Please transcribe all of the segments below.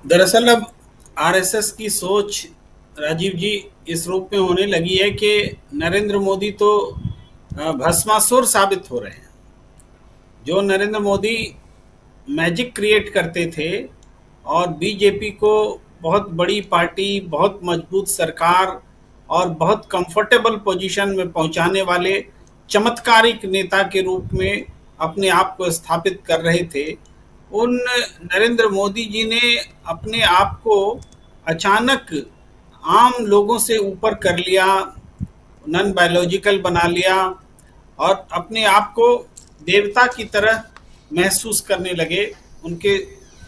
दरअसल अब आरएसएस की सोच, राजीव जी, इस रूप में होने लगी है कि नरेंद्र मोदी तो भस्मासुर साबित हो रहे हैं। जो नरेंद्र मोदी मैजिक क्रिएट करते थे और बीजेपी को बहुत बड़ी पार्टी, बहुत मजबूत सरकार और बहुत कंफर्टेबल पोजीशन में पहुंचाने वाले चमत्कारिक नेता के रूप में अपने आप को स्थापित कर रहे थे, उन नरेंद्र मोदी जी ने अपने आप को अचानक आम लोगों से ऊपर कर लिया, नॉन बायोलॉजिकल बना लिया और अपने आप को देवता की तरह महसूस करने लगे। उनके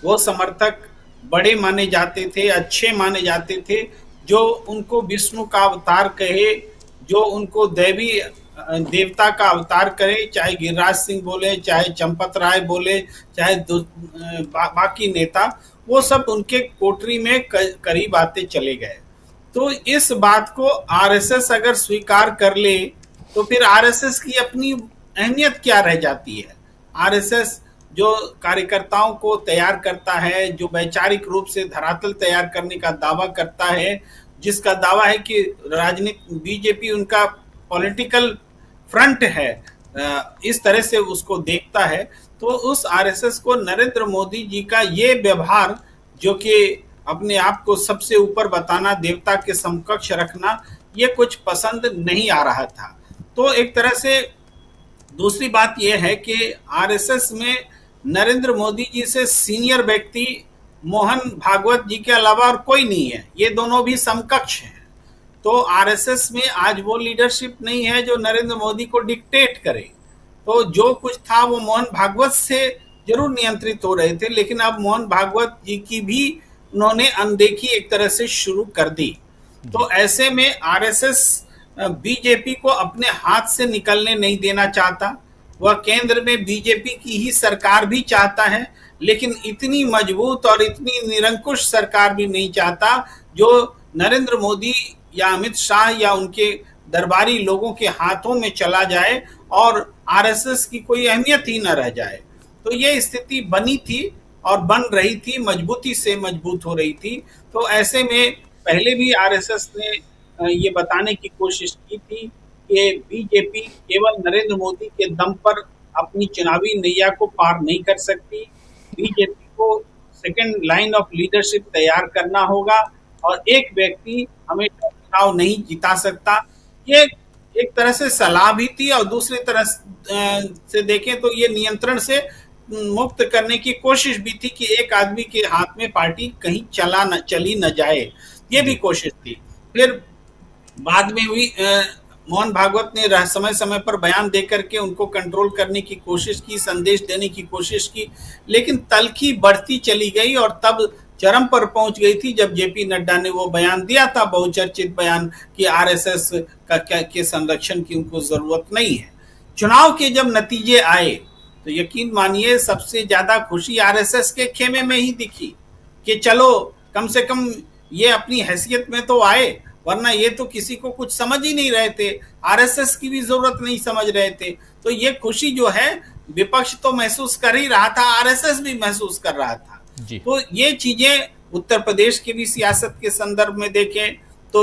वो समर्थक बड़े माने जाते थे, अच्छे माने जाते थे, जो उनको विष्णु का अवतार कहे, जो उनको दैवी देवता का अवतार करे, चाहे गिरिराज सिंह बोले, चाहे चंपत राय बोले, चाहे बाकी नेता, वो सब उनके कोठरी में करीब आते चले गए। तो इस बात को आरएसएस अगर स्वीकार कर ले तो फिर आरएसएस की अपनी अहमियत क्या रह जाती है। आरएसएस जो कार्यकर्ताओं को तैयार करता है, जो वैचारिक रूप से धरातल तैयार करने का दावा करता है, जिसका दावा है कि राजनीति बीजेपी उनका पॉलिटिकल फ्रंट है, इस तरह से उसको देखता है, तो उस आरएसएस को नरेंद्र मोदी जी का ये व्यवहार, जो कि अपने आप को सबसे ऊपर बताना, देवता के समकक्ष रखना, ये कुछ पसंद नहीं आ रहा था। तो एक तरह से दूसरी बात यह है कि आरएसएस में नरेंद्र मोदी जी से सीनियर व्यक्ति मोहन भागवत जी के अलावा और कोई नहीं है, ये दोनों भी समकक्ष हैं। तो आरएसएस में आज वो लीडरशिप नहीं है जो नरेंद्र मोदी को डिक्टेट करे। तो जो कुछ था वो मोहन भागवत से जरूर नियंत्रित हो रहे थे, लेकिन अब मोहन भागवत जी की भी उन्होंने अनदेखी एक तरह से शुरू कर दी। जी। तो ऐसे में आरएसएस बीजेपी को अपने हाथ से निकलने नहीं देना चाहता। वह केंद्र में बीजेपी की ही सरकार भी चाहता है, लेकिन इतनी मजबूत और इतनी निरंकुश सरकार भी नहीं चाहता जो नरेंद्र मोदी या अमित शाह या उनके दरबारी लोगों के हाथों में चला जाए और आरएसएस की कोई अहमियत ही न रह जाए। तो ये स्थिति बनी थी और बन रही थी, मजबूती से मजबूत हो रही थी। तो ऐसे में पहले भी आरएसएस ने ये बताने की कोशिश की थी कि बीजेपी केवल नरेंद्र मोदी के दम पर अपनी चुनावी नैया को पार नहीं कर सकती। बीजेपी को सेकंड लाइन ऑफ लीडरशिप तैयार करना होगा और एक व्यक्ति हमेशा चुनाव नहीं जिता सकता। ये एक तरह से सलाह भी थी और दूसरी तरह से देखें तो ये नियंत्रण से मुक्त करने की कोशिश भी थी कि एक आदमी के हाथ में पार्टी कहीं चली न जाए, ये भी जी। कोशिश थी। फिर बाद में हुई मोहन भागवत ने समय समय पर बयान देकर के उनको कंट्रोल करने की कोशिश की, संदेश देने की कोशिश की, लेकिन तल्खी बढ़ती चली गई और तब चरम पर पहुंच गई थी जब जेपी नड्डा ने वो बयान दिया था, बहुचर्चित बयान, कि आरएसएस के संरक्षण की उनको जरूरत नहीं है। चुनाव के जब नतीजे आए तो यकीन मानिए सबसे ज्यादा खुशी आरएसएस के खेमे में ही दिखी कि चलो कम से कम ये अपनी हैसियत में तो आए, वरना ये तो किसी को कुछ समझ ही नहीं रहे थे, आरएसएस की भी जरूरत नहीं समझ रहे थे। तो ये खुशी जो है विपक्ष तो महसूस कर ही रहा था, आरएसएस भी महसूस कर रहा था। जी। तो ये चीजें उत्तर प्रदेश की भी सियासत के संदर्भ में देखें तो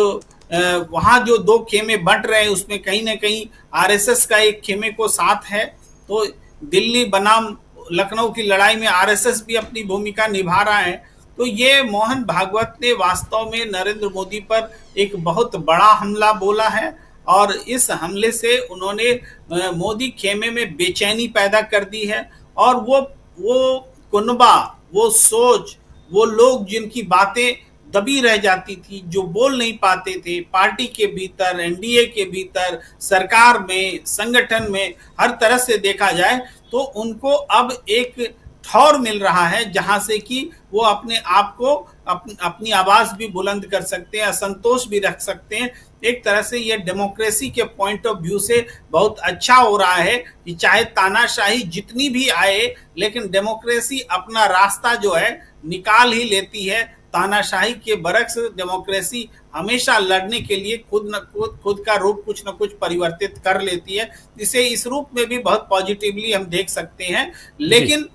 वहां जो दो खेमे बंट रहे हैं उसमें कहीं ना कहीं आरएसएस का एक खेमे को साथ है। तो दिल्ली बनाम लखनऊ की लड़ाई में आरएसएस भी अपनी भूमिका निभा रहा है। तो ये मोहन भागवत ने वास्तव में नरेंद्र मोदी पर एक बहुत बड़ा हमला बोला है और इस हमले से उन्होंने मोदी खेमे में बेचैनी पैदा कर दी है। और वो कुनबा, वो सोच, वो लोग जिनकी बातें दबी रह जाती थी, जो बोल नहीं पाते थे, पार्टी के भीतर, एनडीए के भीतर, सरकार में, संगठन में, हर तरह से देखा जाए तो उनको अब एक ठौर मिल रहा है जहां से कि वो अपने आप को अपनी आवाज भी बुलंद कर सकते हैं, असंतोष भी रख सकते हैं। एक तरह से ये डेमोक्रेसी के पॉइंट ऑफ व्यू से बहुत अच्छा हो रहा है कि चाहे तानाशाही जितनी भी आए, लेकिन डेमोक्रेसी अपना रास्ता जो है निकाल ही लेती है। तानाशाही के बरक्स डेमोक्रेसी हमेशा लड़ने के लिए खुद का रूप कुछ न कुछ परिवर्तित कर लेती है। इसे इस रूप में भी बहुत पॉजिटिवली हम देख सकते हैं। जी। लेकिन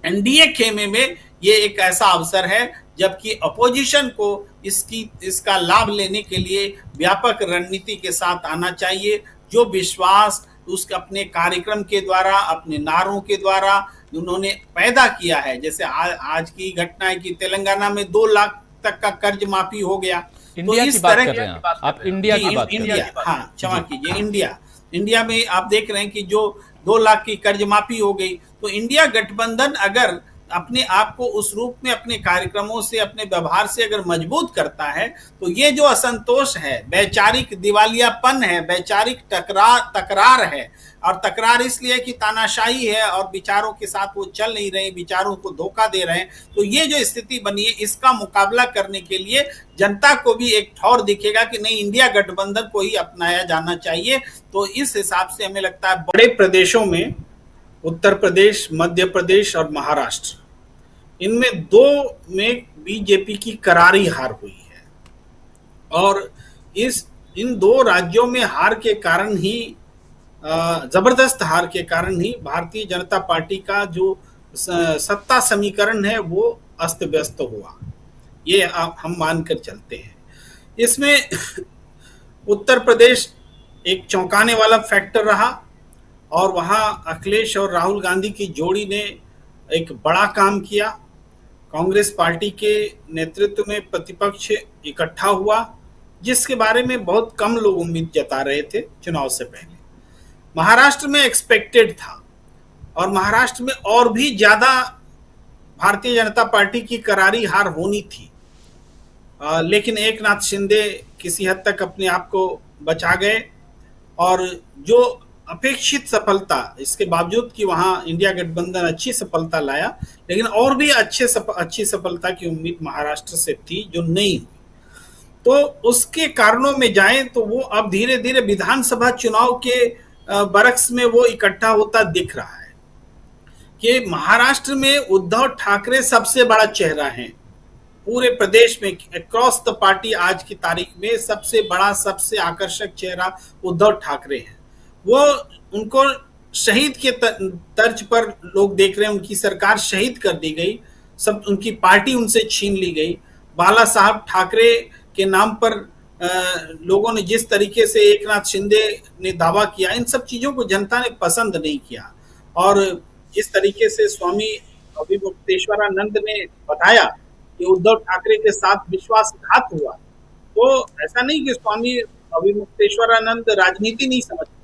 एनडीए खेमे में ये एक ऐसा अवसर है जबकि अपोजिशन को इसका लाभ लेने के लिए व्यापक रणनीति के साथ आना चाहिए। जो विश्वास उसके अपने कार्यक्रम के द्वारा, अपने नारों के द्वारा उन्होंने पैदा किया है, जैसे आज की घटना है कि तेलंगाना में 2 लाख तक का कर्ज माफी हो गया। तो इंडिया की इस बात तरह कर रहे हैं आप इंडिया की बात कर रहे हैं। हाँ क्षमा कीजिए, इंडिया में आप देख रहे हैं कि जो 2 लाख की कर्ज माफी हो गई। तो इंडिया गठबंधन अगर अपने आप को उस रूप में अपने कार्यक्रमों से, अपने व्यवहार से अगर मजबूत करता है, तो ये जो असंतोष है, वैचारिक दिवालियापन है, वैचारिक तकरार है, और तकरार इसलिए कि तानाशाही है और विचारों के साथ वो चल नहीं रहे, विचारों को धोखा दे रहे हैं। तो ये जो स्थिति बनी है, इसका मुकाबला करने के लिए जनता को भी एक ठौर दिखेगा कि नहीं, इंडिया गठबंधन को ही अपनाया जाना चाहिए। तो इस हिसाब से हमें लगता है बड़े प्रदेशों में, उत्तर प्रदेश, मध्य प्रदेश और महाराष्ट्र, इनमें 2 में बीजेपी की करारी हार हुई है। और इन 2 राज्यों में हार के कारण ही, जबरदस्त हार के कारण ही भारतीय जनता पार्टी का जो सत्ता समीकरण है वो अस्त व्यस्त हुआ, ये हम मानकर चलते हैं। इसमें उत्तर प्रदेश एक चौंकाने वाला फैक्टर रहा, और वहां अखिलेश और राहुल गांधी की जोड़ी ने एक बड़ा काम किया। कांग्रेस पार्टी के नेतृत्व में प्रतिपक्ष इकट्ठा हुआ, जिसके बारे में बहुत कम लोग उम्मीद जता रहे थे चुनाव से पहले। महाराष्ट्र में एक्सपेक्टेड था, और महाराष्ट्र में और भी ज्यादा भारतीय जनता पार्टी की करारी हार होनी थी, लेकिन एकनाथ शिंदे किसी हद तक अपने आप को बचा गए। और जो अपेक्षित सफलता, इसके बावजूद कि वहां इंडिया गठबंधन अच्छी सफलता लाया, लेकिन और भी अच्छी सफलता की उम्मीद महाराष्ट्र से थी, जो नहीं हुई। तो उसके कारणों में जाएं तो वो अब धीरे धीरे विधानसभा चुनाव के बरक्स में वो इकट्ठा होता दिख रहा है कि महाराष्ट्र में उद्धव ठाकरे सबसे बड़ा चेहरा है पूरे प्रदेश में। अक्रॉस द पार्टी आज की तारीख में सबसे बड़ा, सबसे आकर्षक चेहरा उद्धव ठाकरे है। वो उनको शहीद के तर्ज पर लोग देख रहे हैं, उनकी सरकार शहीद कर दी गई, सब उनकी पार्टी उनसे छीन ली गई। बाला साहब ठाकरे के नाम पर लोगों ने जिस तरीके से एकनाथ शिंदे ने दावा किया, इन सब चीजों को जनता ने पसंद नहीं किया। और जिस तरीके से स्वामी अभिमुक्तेश्वरानंद ने बताया कि उद्धव ठाकरे के साथ विश्वासघात हुआ, तो ऐसा नहीं कि स्वामी अभिमुक्तेश्वरानंद राजनीति नहीं समझते,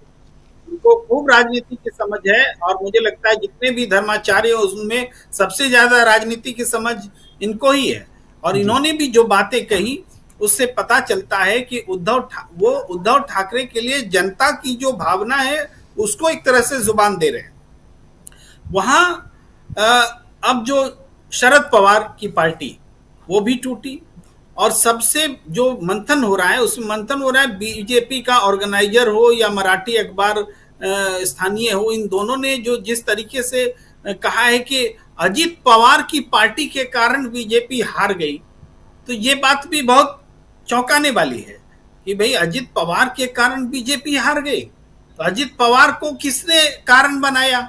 उनको खूब राजनीति की समझ है। और मुझे लगता है जितने भी धर्माचार्य हैं उसमें सबसे ज्यादा राजनीति की समझ इनको ही है। और इन्होंने भी जो बातें कही उससे पता चलता है कि उद्धव ठाकरे के लिए जनता की जो भावना है उसको एक तरह से जुबान दे रहे हैं। वहां अब जो शरद पवार की पार्टी वो भी टूटी, और सबसे जो मंथन हो रहा है उसमें मंथन हो रहा है बीजेपी का ऑर्गेनाइजर हो या मराठी अखबार स्थानीय हो, इन दोनों ने जो जिस तरीके से कहा है कि अजित पवार की पार्टी के कारण बीजेपी हार गई, तो ये बात भी बहुत चौंकाने वाली है कि भाई अजित पवार के कारण बीजेपी हार गई। तो अजित पवार को किसने कारण बनाया?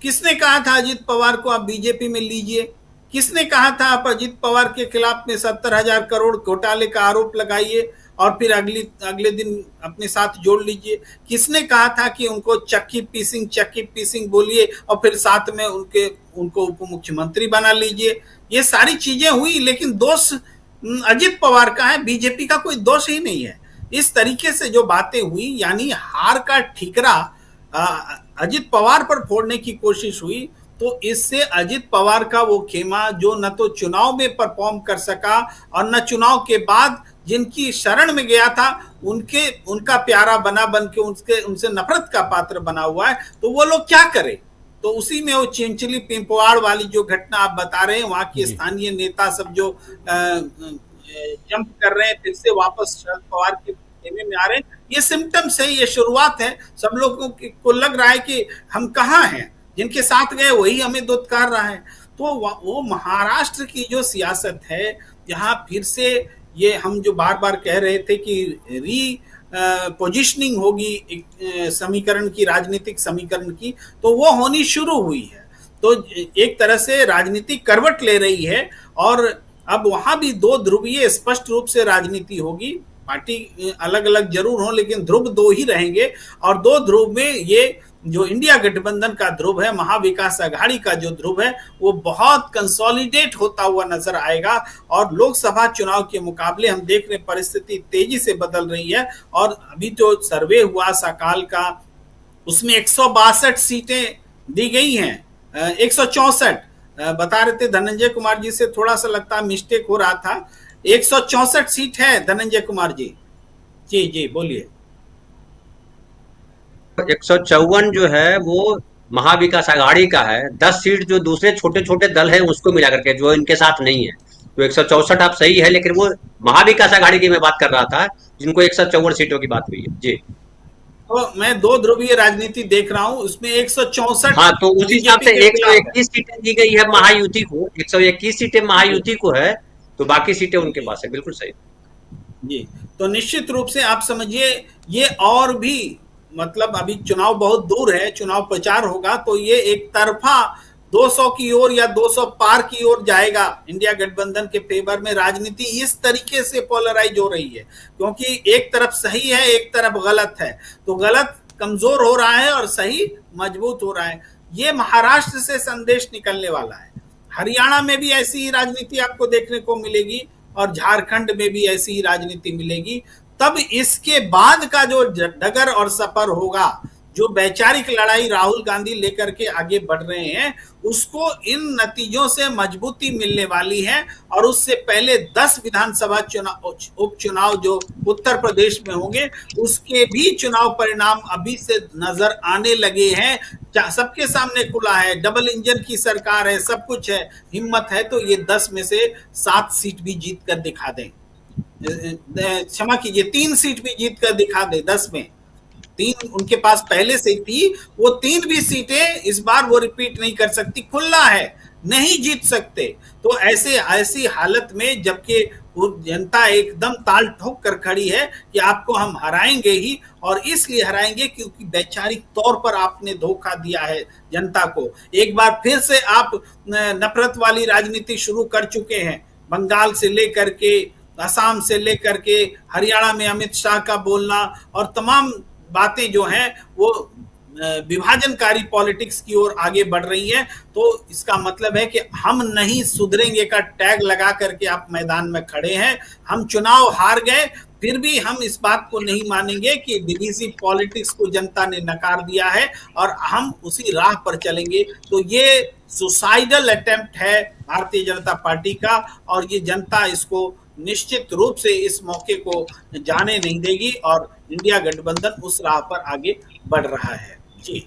किसने कहा था अजित पवार को आप बीजेपी में लीजिए? किसने कहा था आप अजित पवार के खिलाफ में 70,000 करोड़ घोटाले का आरोप लगाइए और फिर अगले दिन अपने साथ जोड़ लीजिए? किसने कहा था कि उनको चक्की पीसिंग बोलिए और फिर साथ में उनको उप मुख्यमंत्री बना लीजिए? ये सारी चीजें हुई, लेकिन दोष अजित पवार का है, बीजेपी का कोई दोष ही नहीं है। इस तरीके से जो बातें हुई, यानी हार का ठीकरा अजित पवार पर फोड़ने की कोशिश हुई, तो इससे अजित पवार का वो खेमा जो न तो चुनाव में परफॉर्म कर सका और न चुनाव के बाद जिनकी शरण में गया था उनका प्यारा बन के उनसे नफरत का पात्र बना हुआ है, तो वो लोग क्या करें? तो उसी में वो चिंचली पिंपवाड़ वाली जो घटना आप बता रहे हैं, वहां के स्थानीय नेता सब जो जंप कर रहे हैं, फिर से वापस शरद पवार के खेमे में आ रहे हैं, ये सिम्टम्स है, ये शुरुआत है। सब लोगों को लग रहा है कि हम कहाँ हैं, जिनके साथ गए वही हमें दुत्कार रहा है। तो वो महाराष्ट्र की जो सियासत है, यहाँ फिर से ये हम जो बार बार कह रहे थे कि पोजिशनिंग होगी समीकरण की, राजनीतिक समीकरण की, तो वो होनी शुरू हुई है। तो एक तरह से राजनीति करवट ले रही है और अब वहां भी दो ध्रुवीय स्पष्ट रूप से राजनीति होगी। पार्टी अलग अलग जरूर हो, लेकिन ध्रुव दो ही रहेंगे। और दो ध्रुव में ये जो इंडिया गठबंधन का ध्रुव है, महाविकास अघाड़ी का जो ध्रुव है, वो बहुत कंसोलिडेट होता हुआ नजर आएगा। और लोकसभा चुनाव के मुकाबले हम देख रहे परिस्थिति तेजी से बदल रही है। और अभी जो सर्वे हुआ सकाल का, उसमें 162 सीटें दी गई हैं। 164 बता रहे थे धनंजय कुमार जी से, थोड़ा सा लगता है मिस्टेक हो रहा था। 164 सीट है धनंजय कुमार जी। जी जी बोलिए। 154 जो है वो महाविकास आघाड़ी का है। 10 सीट जो दूसरे छोटे छोटे दल है उसको मिला करके, जो इनके साथ नहीं है। तो 164 आप सही है, लेकिन वो महाविकास आघाड़ी की मैं बात कर रहा था, जिनको 154 सीटों की बात हुई है। जी तो मैं दो ध्रुवीय राजनीति देख रहा हूं, उसमें 164 हाँ, तो उस हिसाब बीजेपी से के खिलाफ है। 121 सीटें दी गई है महायुति को। 121 सीटें महायुति को है, तो बाकी सीटें उनके पास है। बिल्कुल सही। जी, तो निश्चित रूप से आप समझिए, ये और भी मतलब अभी चुनाव बहुत दूर है, चुनाव प्रचार होगा, तो ये एक तरफा 200 की ओर या 200 पार की ओर जाएगा इंडिया गठबंधन के फेवर में। राजनीति इस तरीके से पोलराइज हो रही है, क्योंकि एक तरफ सही है, एक तरफ गलत है। तो गलत कमजोर हो रहा है और सही मजबूत हो रहा है। ये महाराष्ट्र से संदेश निकलने वाला है। हरियाणा में भी ऐसी ही राजनीति आपको देखने को मिलेगी और झारखंड में भी ऐसी ही राजनीति मिलेगी। तब इसके बाद का जो डगर और सफर होगा, जो वैचारिक लड़ाई राहुल गांधी लेकर के आगे बढ़ रहे हैं, उसको इन नतीजों से मजबूती मिलने वाली है। और उससे पहले 10 विधानसभा चुनाव, उपचुनाव जो उत्तर प्रदेश में होंगे, उसके भी चुनाव परिणाम अभी से नजर आने लगे हैं। सबके सामने खुला है, डबल इंजन की सरकार है, सब कुछ है, हिम्मत है, तो ये 10 में से 7 सीट भी जीत कर दिखा दें। क्षमा कीजिए, 3 सीट भी जीत कर दिखा दे। 10 में 3 उनके पास पहले से थी, वो 3 भी सीटें इस बार वो रिपीट नहीं कर सकती, खुला है, नहीं जीत सकते। तो ऐसी हालत में जबकि जनता एकदम ताल ठोक कर खड़ी है कि आपको हम हराएंगे ही, और इसलिए हराएंगे क्योंकि वैचारिक तौर पर आपने धोखा दिया है जनता को। एक बार फिर से आप नफरत वाली राजनीति शुरू कर चुके हैं, बंगाल से लेकर के असम से लेकर के हरियाणा में अमित शाह का बोलना, और तमाम बातें जो हैं वो विभाजनकारी पॉलिटिक्स की ओर आगे बढ़ रही है। तो इसका मतलब है कि हम नहीं सुधरेंगे का टैग लगा करके आप मैदान में खड़े हैं। हम चुनाव हार गए, फिर भी हम इस बात को नहीं मानेंगे कि डिवीजिव पॉलिटिक्स को जनता ने नकार दिया है, और हम उसी राह पर चलेंगे। तो ये सुसाइडल अटेम्प्ट है भारतीय जनता पार्टी का, और ये जनता इसको निश्चित रूप से इस मौके को जाने नहीं देगी, और इंडिया गठबंधन उस राह पर आगे बढ़ रहा है। जी।